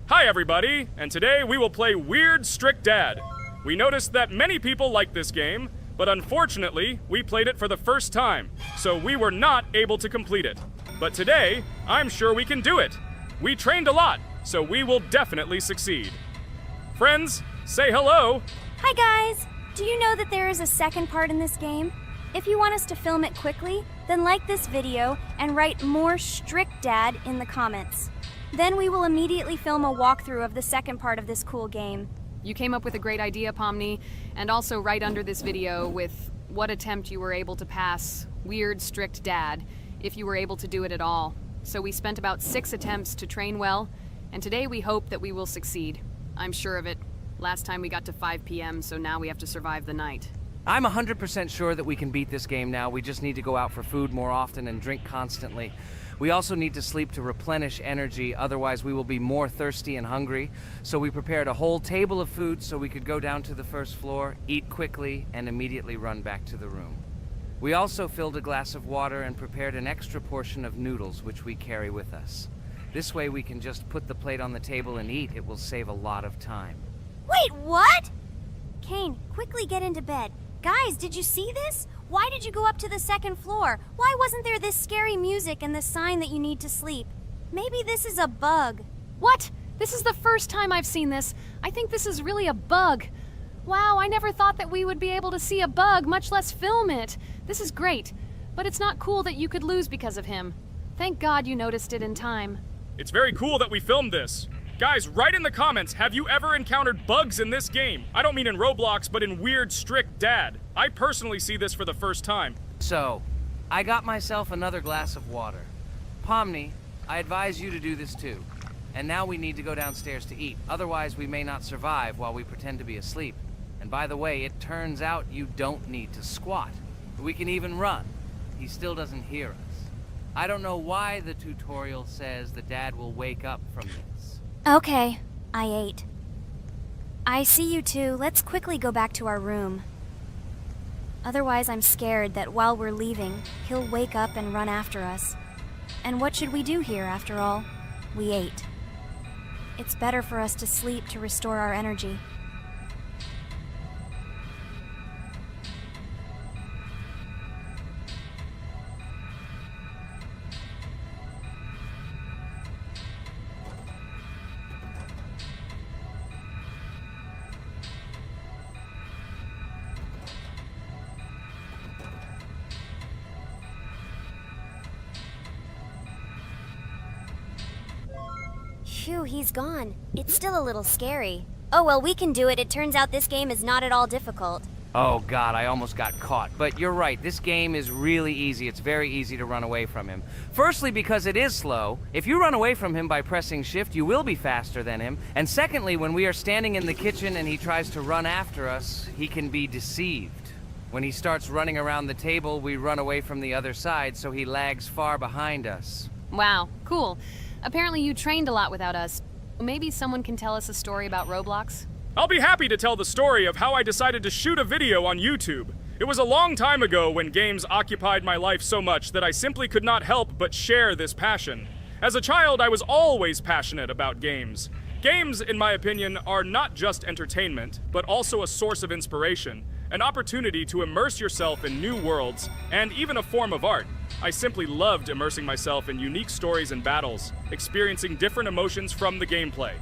[SPEAKER 6] Hi everybody, and today we will play Weird Strict Dad. We noticed that many people like this game, but unfortunately, we played it for the first time, so we were not able to complete it. But today, I'm sure we can do it. We trained a lot, so we will definitely succeed. Friends, say hello.
[SPEAKER 4] Hi guys! Do you know that there is a second part in this game? If you want us to film it quickly, then like this video and write more Strict Dad in the comments. Then we will immediately film a walkthrough of the second part of this cool game.
[SPEAKER 1] You came up with a great idea, Pomni, and also right under this video with what attempt you were able to pass Weird Strict Dad, if you were able to do it at all. So we spent about 6 attempts to train well, and today we hope that we will succeed. I'm sure of it. Last time we got to 5 p.m., so now we have to survive the night.
[SPEAKER 2] I'm 100% sure that we can beat this game now. We just need to go out for food more often and drink constantly. We also need to sleep to replenish energy, otherwise we will be more thirsty and hungry. So we prepared a whole table of food so we could go down to the first floor, eat quickly, and immediately run back to the room. We also filled a glass of water and prepared an extra portion of noodles, which we carry with us. This way we can just put the plate on the table and eat. It will save a lot of time.
[SPEAKER 4] Wait, what? Kane, quickly get into bed. Guys, did you see this? Why did you go up to the second floor? Why wasn't there this scary music and the sign that you need to sleep? Maybe this is a bug.
[SPEAKER 1] What? This is the first time I've seen this. I think this is really a bug. Wow, I never thought that we would be able to see a bug, much less film it. This is great. But it's not cool that you could lose because of him. Thank God you noticed it in time.
[SPEAKER 6] It's very cool that we filmed this. Guys, write in the comments, have you ever encountered bugs in this game? I don't mean in Roblox, but in Weird Strict Dad. I personally see this for the first time.
[SPEAKER 2] So, I got myself another glass of water. Pomni, I advise you to do this too. And now we need to go downstairs to eat. Otherwise, we may not survive while we pretend to be asleep. And by the way, it turns out you don't need to squat. We can even run. He still doesn't hear us. I don't know why the tutorial says that Dad will wake up from this.
[SPEAKER 4] Okay, I ate. I see you two. Let's quickly go back to our room. Otherwise, I'm scared that while we're leaving, he'll wake up and run after us. And what should we do here, after all? We ate. It's better for us to sleep to restore our energy. Phew, he's gone. It's still a little scary. Oh well, we can do it. It turns out this game is not at all difficult.
[SPEAKER 2] Oh God, I almost got caught. But you're right, this game is really easy. It's very easy to run away from him. Firstly, because it is slow. If you run away from him by pressing shift, you will be faster than him. And secondly, when we are standing in the kitchen and he tries to run after us, he can be deceived. When he starts running around the table, we run away from the other side, so he lags far behind us.
[SPEAKER 1] Wow, cool. Apparently you trained a lot without us. Maybe someone can tell us a story about Roblox?
[SPEAKER 6] I'll be happy to tell the story of how I decided to shoot a video on YouTube. It was a long time ago when games occupied my life so much that I simply could not help but share this passion. As a child, I was always passionate about games. Games, in my opinion, are not just entertainment, but also a source of inspiration, an opportunity to immerse yourself in new worlds, and even a form of art. I simply loved immersing myself in unique stories and battles, experiencing different emotions from the gameplay.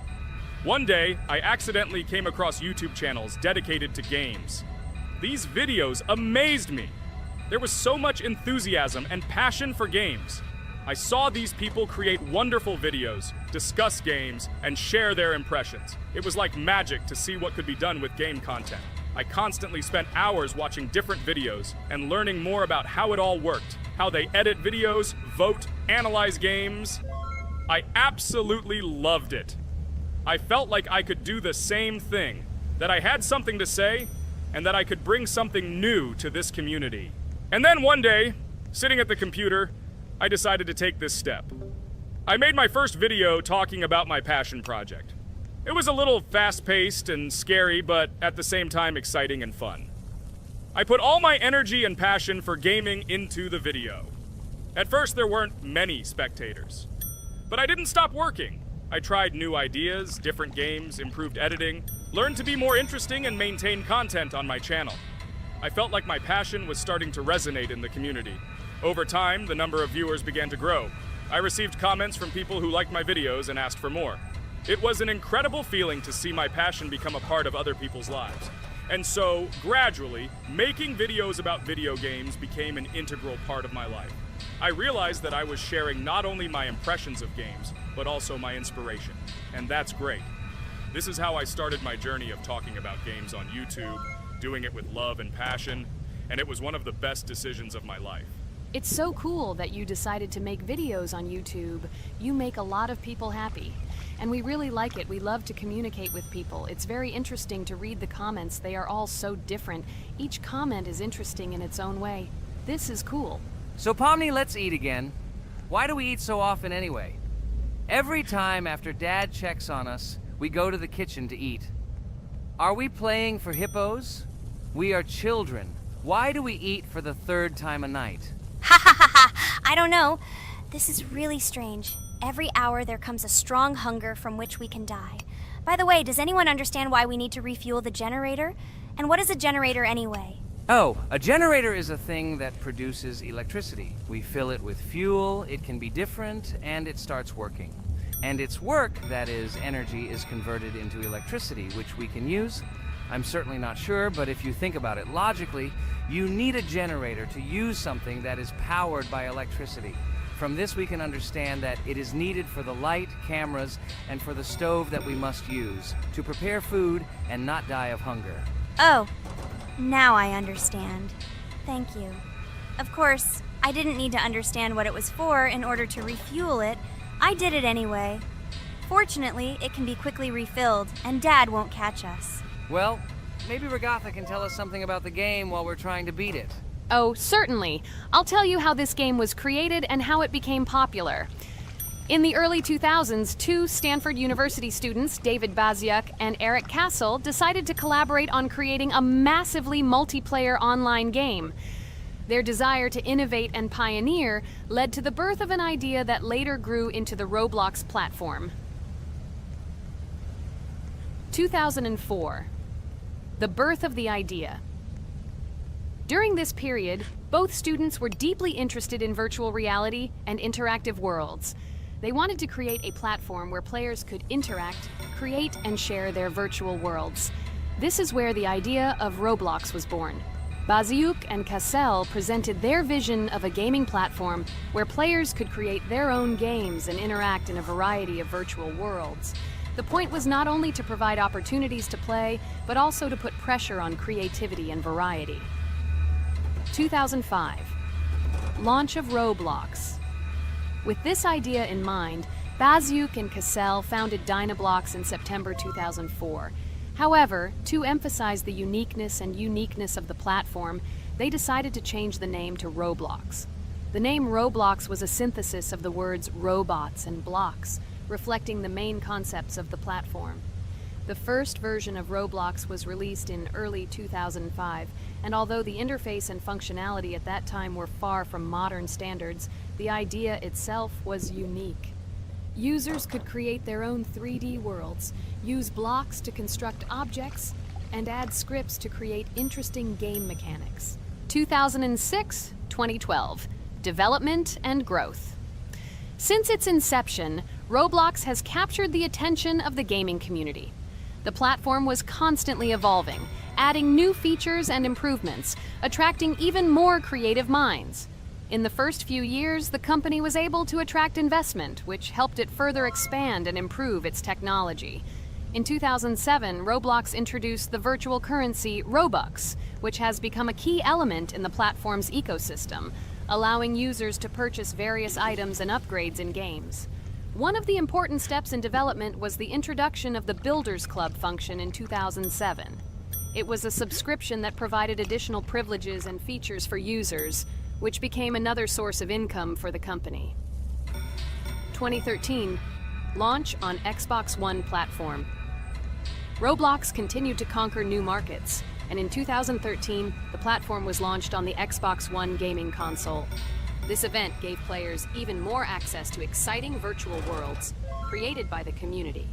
[SPEAKER 6] One day, I accidentally came across YouTube channels dedicated to games. These videos amazed me. There was so much enthusiasm and passion for games. I saw these people create wonderful videos, discuss games, and share their impressions. It was like magic to see what could be done with game content. I constantly spent hours watching different videos and learning more about how it all worked, how they edit videos, vote, analyze games. I absolutely loved it. I felt like I could do the same thing, that I had something to say, and that I could bring something new to this community. And then one day, sitting at the computer, I decided to take this step. I made my first video talking about my passion project. It was a little fast-paced and scary, but at the same time exciting and fun. I put all my energy and passion for gaming into the video. At first, there weren't many spectators. But I didn't stop working. I tried new ideas, different games, improved editing, learned to be more interesting, and maintain content on my channel. I felt like my passion was starting to resonate in the community. Over time, the number of viewers began to grow. I received comments from people who liked my videos and asked for more. It was an incredible feeling to see my passion become a part of other people's lives. And so, gradually, making videos about video games became an integral part of my life. I realized that I was sharing not only my impressions of games, but also my inspiration. And that's great. This is how I started my journey of talking about games on YouTube, doing it with love and passion, and it was one of the best decisions of my life.
[SPEAKER 1] It's so cool that you decided to make videos on YouTube. You make a lot of people happy. And we really like it. We love to communicate with people. It's very interesting to read the comments. They are all so different. Each comment is interesting in its own way. This is cool.
[SPEAKER 2] So Pomni, let's eat again. Why do we eat so often anyway? Every time after Dad checks on us, we go to the kitchen to eat. Are we playing for hippos? We are children. Why do we eat for the third time a night?
[SPEAKER 4] Ha ha ha ha! I don't know. This is really strange. Every hour there comes a strong hunger from which we can die. By the way, does anyone understand why we need to refuel the generator? And what is a generator anyway?
[SPEAKER 2] Oh, a generator is a thing that produces electricity. We fill it with fuel, it can be different, and it starts working. And its work, that is, energy, is converted into electricity, which we can use I'm certainly not sure, but if you think about it logically, you need a generator to use something that is powered by electricity. From this we can understand that it is needed for the light, cameras, and for the stove that we must use to prepare food and not die of hunger.
[SPEAKER 4] Oh, now I understand. Thank you. Of course, I didn't need to understand what it was for in order to refuel it. I did it anyway. Fortunately, it can be quickly refilled, and Dad won't catch us.
[SPEAKER 2] Well, maybe Regatha can tell us something about the game while we're trying to beat it.
[SPEAKER 1] Oh, certainly. I'll tell you how this game was created and how it became popular. In the early 2000s, two Stanford University students, David Baziuk and Eric Castle, decided to collaborate on creating a massively multiplayer online game. Their desire to innovate and pioneer led to the birth of an idea that later grew into the Roblox platform. 2004. The birth of the idea. During this period, both students were deeply interested in virtual reality and interactive worlds. They wanted to create a platform where players could interact, create, and share their virtual worlds. This is where the idea of Roblox was born. Baziuk and Cassell presented their vision of a gaming platform where players could create their own games and interact in a variety of virtual worlds. The point was not only to provide opportunities to play, but also to put pressure on creativity and variety. 2005. Launch of Roblox. With this idea in mind, Baziuk and Cassell founded Dynablocks in September 2004. However, to emphasize the uniqueness of the platform, they decided to change the name to Roblox. The name Roblox was a synthesis of the words robots and blocks, reflecting the main concepts of the platform. The first version of Roblox was released in early 2005, and although the interface and functionality at that time were far from modern standards, the idea itself was unique. Users could create their own 3D worlds, use blocks to construct objects, and add scripts to create interesting game mechanics. 2006-2012. Development and growth. Since its inception, Roblox has captured the attention of the gaming community. The platform was constantly evolving, adding new features and improvements, attracting even more creative minds. In the first few years, the company was able to attract investment, which helped it further expand and improve its technology. In 2007, Roblox introduced the virtual currency Robux, which has become a key element in the platform's ecosystem, allowing users to purchase various items and upgrades in games. One of the important steps in development was the introduction of the Builders Club function in 2007. It was a subscription that provided additional privileges and features for users, which became another source of income for the company. 2013, launch on Xbox One platform. Roblox continued to conquer new markets, and in 2013, the platform was launched on the Xbox One gaming console. This event gave players even more access to exciting virtual worlds created by the community.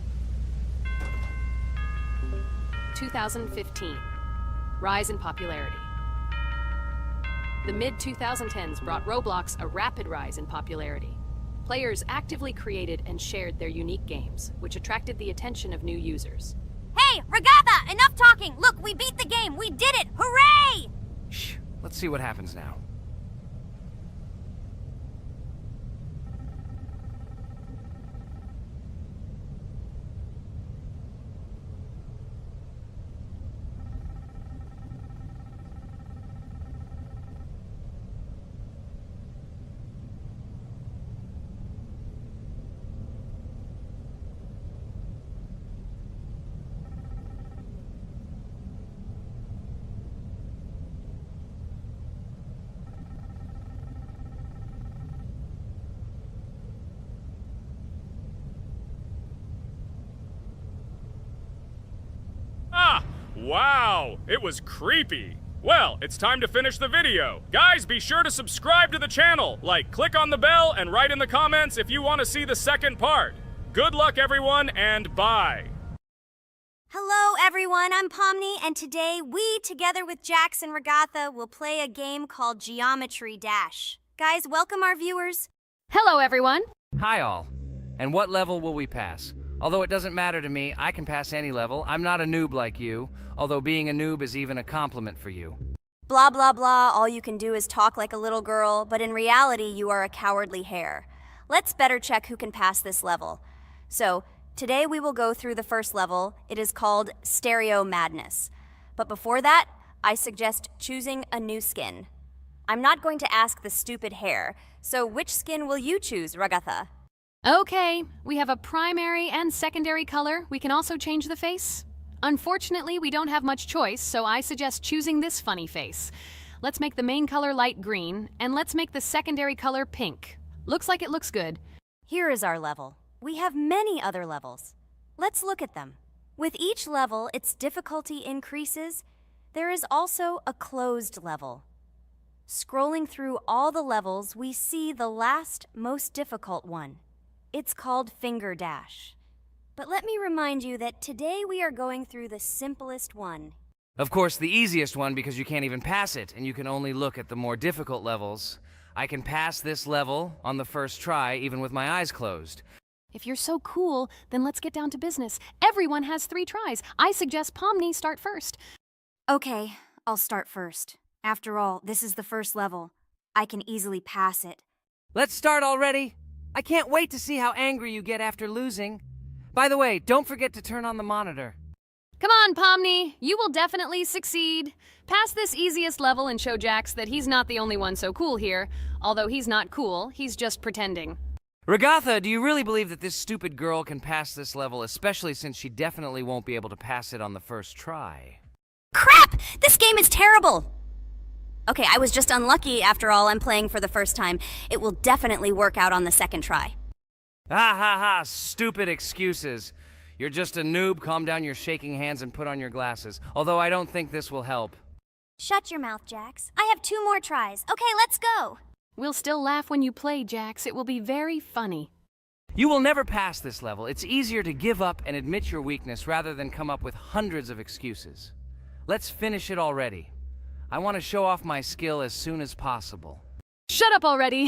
[SPEAKER 1] 2015, rise in popularity. The mid-2010s brought Roblox a rapid rise in popularity. Players actively created and shared their unique games, which attracted the attention of new users.
[SPEAKER 4] Hey, Regatha, enough talking! Look, we beat the game! We did it! Hooray!
[SPEAKER 2] Shh, let's see what happens now.
[SPEAKER 6] Wow, it was creepy. Well, it's time to finish the video. Guys, be sure to subscribe to the channel, click on the bell, and write in the comments if you want to see the second part. Good luck, everyone, and bye.
[SPEAKER 4] Hello, everyone. I'm Pomni, and today we, together with Jax and Regatha, will play a game called Geometry Dash. Guys, welcome our viewers.
[SPEAKER 1] Hello, everyone.
[SPEAKER 2] Hi all. And what level will we pass? Although it doesn't matter to me, I can pass any level. I'm not a noob like you, although being a noob is even a compliment for you.
[SPEAKER 4] Blah, blah, blah, all you can do is talk like a little girl, but in reality, you are a cowardly hare. Let's better check who can pass this level. So, today we will go through the first level. It is called Stereo Madness. But before that, I suggest choosing a new skin. I'm not going to ask the stupid hare, so which skin will you choose, Ragatha?
[SPEAKER 1] Okay, we have a primary and secondary color. We can also change the face. Unfortunately, we don't have much choice, so I suggest choosing this funny face. Let's make the main color light green, and let's make the secondary color pink. Looks like it looks good.
[SPEAKER 4] Here is our level. We have many other levels. Let's look at them. With each level, its difficulty increases. There is also a closed level. Scrolling through all the levels, we see the last, most difficult one. It's called Finger Dash. But let me remind you that today we are going through the simplest one.
[SPEAKER 2] Of course, the easiest one because you can't even pass it, and you can only look at the more difficult levels. I can pass this level on the first try, even with my eyes closed.
[SPEAKER 1] If you're so cool, then let's get down to business. Everyone has 3 tries. I suggest Pomni start first.
[SPEAKER 4] Okay, I'll start first. After all, this is the first level. I can easily pass it.
[SPEAKER 2] Let's start already! I can't wait to see how angry you get after losing. By the way, don't forget to turn on the monitor.
[SPEAKER 1] Come on, Pomni. You will definitely succeed. Pass this easiest level and show Jax that he's not the only one so cool here. Although he's not cool, he's just pretending.
[SPEAKER 2] Ragatha, do you really believe that this stupid girl can pass this level, especially since she definitely won't be able to pass it on the first try?
[SPEAKER 4] Crap! This game is terrible! Okay, I was just unlucky. After all, I'm playing for the first time. It will definitely work out on the second try.
[SPEAKER 2] Ha ha ha, stupid excuses. You're just a noob, calm down your shaking hands and put on your glasses. Although I don't think this will help.
[SPEAKER 4] Shut your mouth, Jax. I have 2 more tries. Okay, let's go!
[SPEAKER 1] We'll still laugh when you play, Jax. It will be very funny.
[SPEAKER 2] You will never pass this level. It's easier to give up and admit your weakness rather than come up with hundreds of excuses. Let's finish it already. I want to show off my skill as soon as possible.
[SPEAKER 1] Shut up already!